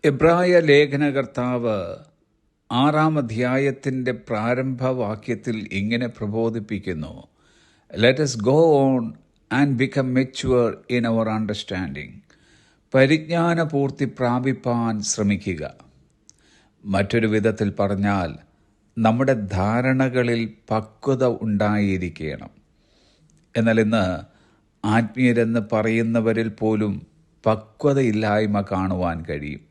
എബ്രായ ലേഖനകർത്താവ് 6-ാം അധ്യായത്തിൻ്റെ പ്രാരംഭവാക്യത്തിൽ ഇങ്ങനെ പ്രബോധിപ്പിക്കുന്നു: let us go on and become mature in our understanding. പരിജ്ഞാനപൂർത്തി പ്രാപിപ്പാൻ ശ്രമിക്കുക. മറ്റൊരു വിധത്തിൽ പറഞ്ഞാൽ, നമ്മുടെ ധാരണകളിൽ പക്വത ഉണ്ടായിരിക്കണം. എന്നാൽ ഇന്ന് ആത്മീയരെന്ന് പറയുന്നവരിൽ പോലും പക്വതയില്ലായ്മ കാണുവാൻ കഴിയും.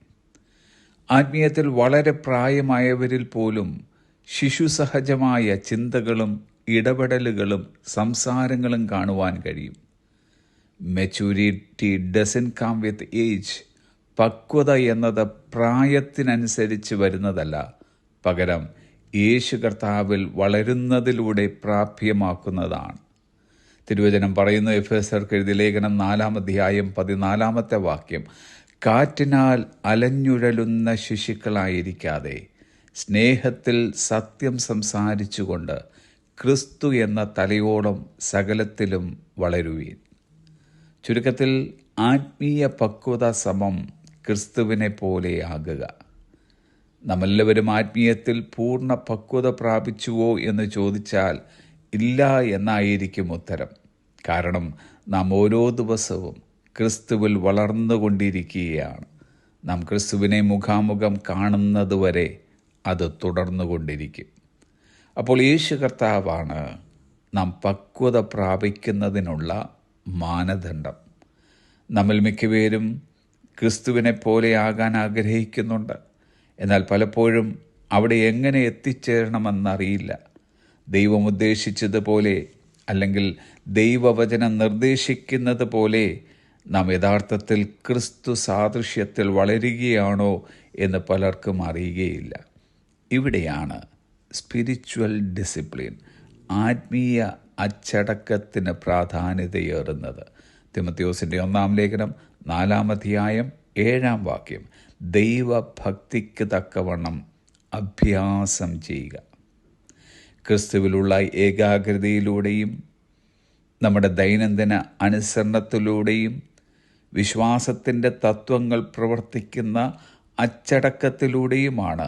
ആത്മീയത്തിൽ വളരെ പ്രായമായവരിൽ പോലും ശിശുസഹജമായ ചിന്തകളും ഇടപെടലുകളും സംസാരങ്ങളും കാണുവാൻ കഴിയും. Maturity doesn't come with age. പക്വത എന്നത് പ്രായത്തിനനുസരിച്ച് വരുന്നതല്ല, പകരം യേശു കർത്താവിൽ വളരുന്നതിലൂടെ പ്രാപ്യമാക്കുന്നതാണ്. തിരുവചനം പറയുന്നു, എഫേസ്യർക്ക് എഴുതിയ ലേഖനം 4-ാം അധ്യായം 14-ാമത്തെ വാക്യം: കാറ്റിനാൽ അലഞ്ഞുഴലുന്ന ശിശുക്കളായിരിക്കാതെ സ്നേഹത്തിൽ സത്യം സംസാരിച്ചുകൊണ്ട് ക്രിസ്തു എന്ന തലയോളം സകലത്തിലും വളരുവീൻ. ചുരുക്കത്തിൽ, ആത്മീയ പക്വത സമം ക്രിസ്തുവിനെ പോലെയാകുക. നമ്മെല്ലാവരും ആത്മീയത്തിൽ പൂർണ്ണ പക്വത പ്രാപിച്ചുവോ എന്ന് ചോദിച്ചാൽ ഇല്ല എന്നായിരിക്കും ഉത്തരം. കാരണം നാം ഓരോ ദിവസവും ക്രിസ്തുവിൽ വളർന്നുകൊണ്ടിരിക്കുകയാണ്. നാം ക്രിസ്തുവിനെ മുഖാമുഖം കാണുന്നതുവരെ അത് തുടർന്നുകൊണ്ടിരിക്കും. അപ്പോൾ യേശു കർത്താവാണ് നാം പക്വത പ്രാപിക്കുന്നതിനുള്ള മാനദണ്ഡം. നമ്മൾ മിക്കവരും ക്രിസ്തുവിനെ പോലെയാകാൻ ആഗ്രഹിക്കുന്നുണ്ട്. എന്നാൽ പലപ്പോഴും അവിടെ എങ്ങനെ എത്തിച്ചേരണമെന്നറിയില്ല. ദൈവം ഉദ്ദേശിച്ചതുപോലെ, അല്ലെങ്കിൽ ദൈവവചനം നിർദ്ദേശിക്കുന്നത് പോലെ നാം യഥാർത്ഥത്തിൽ ക്രിസ്തു സാദൃശ്യത്തിൽ വളരുകയാണോ എന്ന് പലർക്കും അറിയുകയില്ല. ഇവിടെയാണ് സ്പിരിച്വൽ ഡിസിപ്ലിൻ, ആത്മീയ അച്ചടക്കത്തിന് പ്രാധാന്യതയേറുന്നത്. തിമോഥെയോസിൻ്റെ 1-ാം ലേഖനം 4-ാം അധ്യായം 7-ാം വാക്യം: ദൈവഭക്തിക്ക് തക്കവണ്ണം അഭ്യാസം ചെയ്യുക. ക്രിസ്തുവിലുള്ള ഏകാഗ്രതയിലൂടെയും നമ്മുടെ ദൈനംദിന അനുസരണത്തിലൂടെയും വിശ്വാസത്തിൻ്റെ തത്വങ്ങൾ പ്രവർത്തിക്കുന്ന അച്ചടക്കത്തിലൂടെയുമാണ്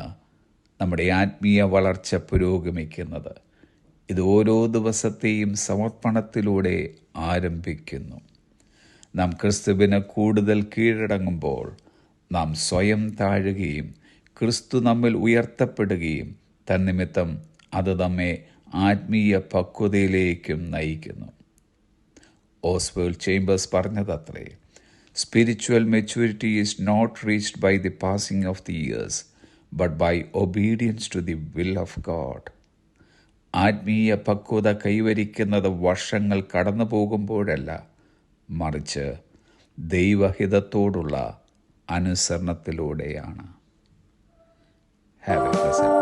നമ്മുടെ ആത്മീയ വളർച്ച പുരോഗമിക്കുന്നത്. ഇത് ഓരോ ദിവസത്തെയും സമർപ്പണത്തിലൂടെ ആരംഭിക്കുന്നു. നാം ക്രിസ്തുവിന് കൂടുതൽ കീഴടങ്ങുമ്പോൾ നാം സ്വയം താഴുകയും ക്രിസ്തു നമ്മിൽ ഉയർത്തപ്പെടുകയും തന്നിമിത്തം അത് നമ്മെ ആത്മീയ പക്വതയിലേക്കും നയിക്കുന്നു. ഓസ്വേൾഡ് ചേംബേഴ്സ് പറഞ്ഞതത്രേ: spiritual maturity is not reached by the passing of the years, but by obedience to the will of God. ആത്മീയ പക്വത കൈവരിക്കുന്നത് വർഷങ്ങൾ കടന്നു പോകുമ്പോഴല്ല, മറിച്ച് ദൈവഹിതത്തോടുള്ള അനുസരണത്തിലൂടെയാണ്. Have a pleasant